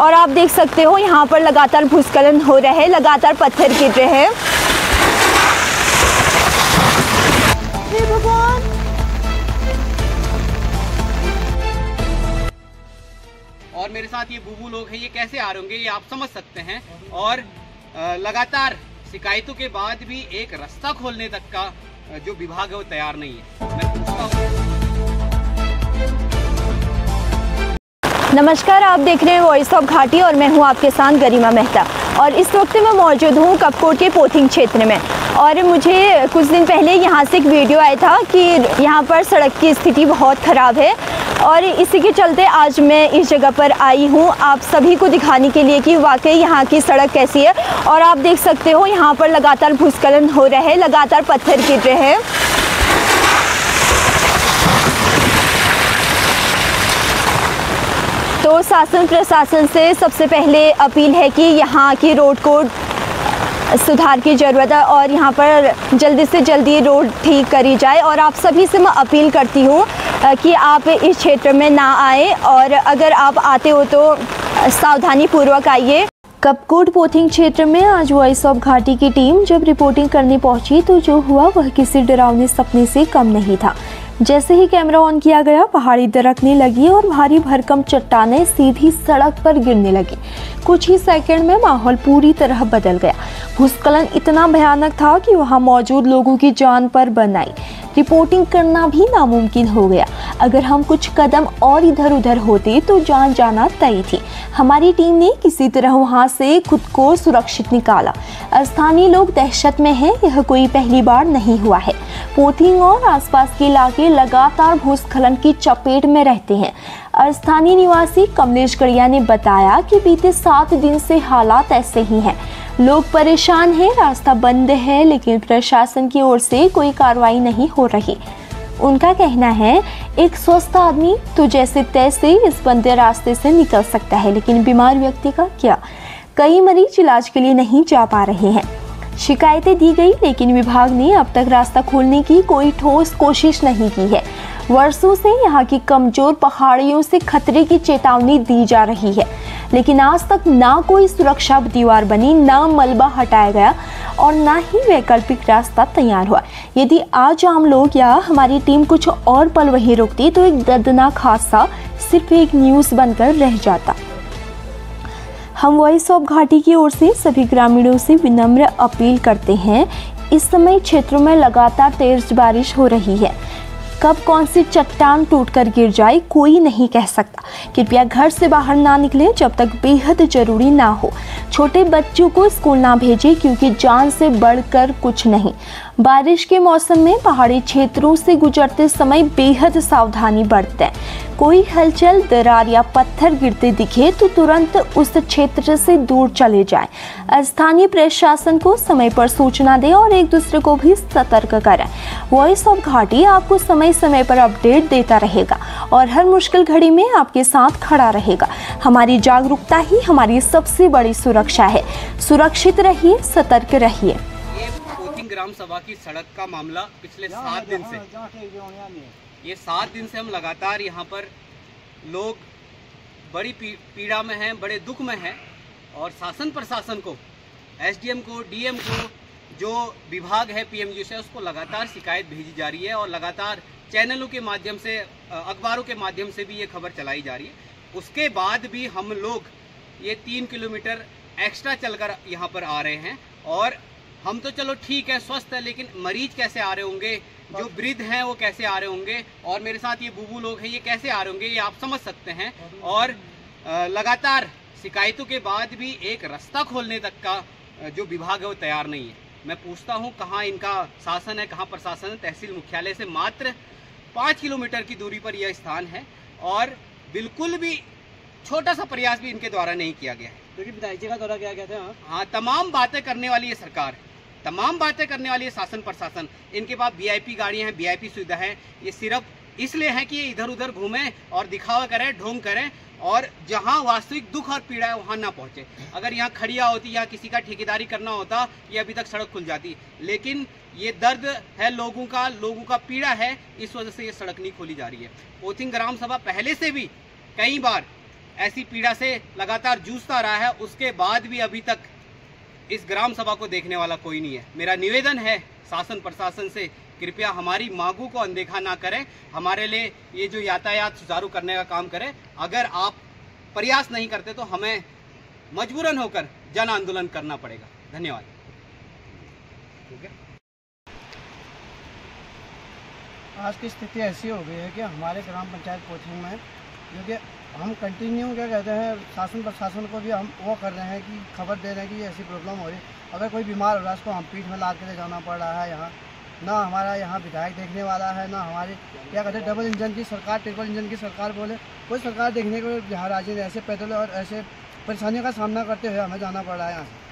और आप देख सकते हो यहाँ पर लगातार भूस्खलन हो रहे हैं, लगातार पत्थर गिर रहे हैं। और मेरे साथ ये बुबू लोग हैं, ये कैसे आ रहे होंगे ये आप समझ सकते हैं। और लगातार शिकायतों के बाद भी एक रास्ता खोलने तक का जो विभाग है वो तैयार नहीं है। मैं पूछता हूँ। नमस्कार, आप देख रहे हैं वॉइस ऑफ घाटी और मैं हूं आपके साथ गरिमा मेहता। और इस वक्त मैं मौजूद हूं कपकोट के पोथिंग क्षेत्र में। और मुझे कुछ दिन पहले यहां से एक वीडियो आया था कि यहां पर सड़क की स्थिति बहुत ख़राब है, और इसी के चलते आज मैं इस जगह पर आई हूं आप सभी को दिखाने के लिए कि वाकई यहां की सड़क कैसी है। और आप देख सकते हो यहां पर लगातार भूस्खलन हो रहे हैं, लगातार पत्थर गिर रहे हैं। तो शासन प्रशासन से सबसे पहले अपील है कि यहाँ की रोड को सुधार की ज़रूरत है और यहाँ पर जल्दी से जल्दी रोड ठीक करी जाए। और आप सभी से मैं अपील करती हूँ कि आप इस क्षेत्र में ना आए, और अगर आप आते हो तो सावधानी पूर्वक आइए। कपकोट पोथिंग क्षेत्र में आज वॉइस ऑफ घाटी की टीम जब रिपोर्टिंग करने पहुंची तो जो हुआ वह किसी डरावने सपने से कम नहीं था। जैसे ही कैमरा ऑन किया गया, पहाड़ी दरकने लगी और भारी भरकम चट्टानें सीधी सड़क पर गिरने लगी। कुछ ही सेकंड में माहौल पूरी तरह बदल गया। भूस्खलन इतना भयानक था कि वहां मौजूद लोगों की जान पर बन आई। रिपोर्टिंग करना भी नामुमकिन हो गया। अगर हम कुछ कदम और इधर उधर होते तो जान जाना तय थी। हमारी टीम ने किसी तरह वहां से खुद को सुरक्षित निकाला। स्थानीय लोग दहशत में हैं, यह कोई पहली बार नहीं हुआ है। पोथिंग और आसपास के इलाके लगातार भूस्खलन की चपेट में रहते हैं। स्थानीय निवासी कमलेश गड़िया ने बताया कि बीते 7 दिन से हालात ऐसे ही हैं। लोग परेशान हैं, रास्ता बंद है, लेकिन प्रशासन की ओर से कोई कार्रवाई नहीं हो रही। उनका कहना है एक स्वस्थ आदमी तो जैसे तैसे इस बंदे रास्ते से निकल सकता है, लेकिन बीमार व्यक्ति का क्या? कई मरीज इलाज के लिए नहीं जा पा रहे हैं। शिकायतें दी गई, लेकिन विभाग ने अब तक रास्ता खोलने की कोई ठोस कोशिश नहीं की है। वर्षों से यहाँ की कमजोर पहाड़ियों से खतरे की चेतावनी दी जा रही है, लेकिन आज तक ना कोई सुरक्षा दीवार बनी, ना मलबा हटाया गया और ना ही वैकल्पिक रास्ता तैयार हुआ। यदि आज आम लोग या हमारी टीम कुछ और पल वहीं रुकती तो एक दर्दनाक हादसा सिर्फ एक न्यूज़ बनकर रह जाता। हम वॉइस ऑफ घाटी की ओर से सभी ग्रामीणों से विनम्र अपील करते हैं। इस समय क्षेत्रों में लगातार तेज बारिश हो रही है। कब कौन सी चट्टान टूटकर गिर जाए कोई नहीं कह सकता। कृपया घर से बाहर ना निकलें जब तक बेहद जरूरी ना हो। छोटे बच्चों को स्कूल ना भेजें क्योंकि जान से बढ़कर कुछ नहीं। बारिश के मौसम में पहाड़ी क्षेत्रों से गुजरते समय बेहद सावधानी बरतें। कोई हलचल, दरार या पत्थर गिरते दिखे तो तुरंत उस क्षेत्र से दूर चले जाएं। स्थानीय प्रशासन को समय पर सूचना दें और एक दूसरे को भी सतर्क करें। वॉइस ऑफ घाटी आपको समय समय पर अपडेट देता रहेगा और हर मुश्किल घड़ी में आपके साथ खड़ा रहेगा। हमारी जागरूकता ही हमारी सबसे बड़ी सुरक्षा है। सुरक्षित रहिए, सतर्क रहिए। ग्राम सभा की सड़क का मामला पिछले 7 दिन से, ये 7 दिन से हम लगातार यहाँ पर लोग बड़ी पीड़ा में हैं, बड़े दुख में हैं। और शासन प्रशासन को, एसडीएम को, डीएम को, जो विभाग है पीएमजी से, उसको लगातार शिकायत भेजी जा रही है और लगातार चैनलों के माध्यम से, अखबारों के माध्यम से भी ये खबर चलाई जा रही है। उसके बाद भी हम लोग ये 3 किलोमीटर एक्स्ट्रा चलकर यहाँ पर आ रहे हैं। और हम तो चलो ठीक है, स्वस्थ है, लेकिन मरीज कैसे आ रहे होंगे, जो वृद्ध हैं वो कैसे आ रहे होंगे, और मेरे साथ ये बुबू लोग हैं, ये कैसे आ रहे होंगे ये आप समझ सकते हैं। और लगातार शिकायतों के बाद भी एक रास्ता खोलने तक का जो विभाग है वो तैयार नहीं है। मैं पूछता हूँ कहाँ इनका शासन है, कहाँ प्रशासन है। तहसील मुख्यालय से मात्र 5 किलोमीटर की दूरी पर यह स्थान है और बिल्कुल भी छोटा सा प्रयास भी इनके द्वारा नहीं किया गया है। क्योंकि विधायक का दौरा किया गया था। हाँ, तमाम बातें करने वाली ये सरकार, तमाम बातें करने वाली है शासन प्रशासन। इनके पास वीआईपी गाड़ियां हैं, वीआईपी सुविधा है। ये सिर्फ इसलिए है कि ये इधर उधर घूमें और दिखावा करें, ढोंग करें, और जहां वास्तविक दुख और पीड़ा है वहां ना पहुंचे। अगर यहाँ खड़िया होती या किसी का ठेकेदारी करना होता, ये अभी तक सड़क खुल जाती। लेकिन ये दर्द है लोगों का पीड़ा है, इस वजह से ये सड़क नहीं खोली जा रही है। पोथिंग ग्राम सभा पहले से भी कई बार ऐसी पीड़ा से लगातार जूझता रहा है, उसके बाद भी अभी तक इस ग्राम सभा को देखने वाला कोई नहीं है। मेरा निवेदन है शासन प्रशासन से, कृपया हमारी मांगों को अनदेखा ना करें, हमारे लिए ये जो यातायात सुचारू करने का काम करें। अगर आप प्रयास नहीं करते तो हमें मजबूरन होकर जन आंदोलन करना पड़ेगा। धन्यवाद। आज की स्थिति ऐसी हो गई है कि हमारे ग्राम पंचायत कोचिंग में जो कि हम कंटिन्यू क्या कहते हैं शासन प्रशासन को भी हम वो कर रहे हैं कि खबर दे रहे हैं कि ऐसी प्रॉब्लम हो रही है। अगर कोई बीमार हो रहा है उसको हम पीठ में ला के ले जाना पड़ रहा है। यहाँ ना हमारा यहाँ विधायक देखने वाला है, ना हमारी क्या कहते हैं डबल इंजन की सरकार, ट्रिपल इंजन की सरकार बोले, कोई सरकार देखने को यहाँ राजी नहीं। ऐसे पैदल और ऐसे परेशानियों का सामना करते हुए हमें जाना पड़ रहा है यहाँ से।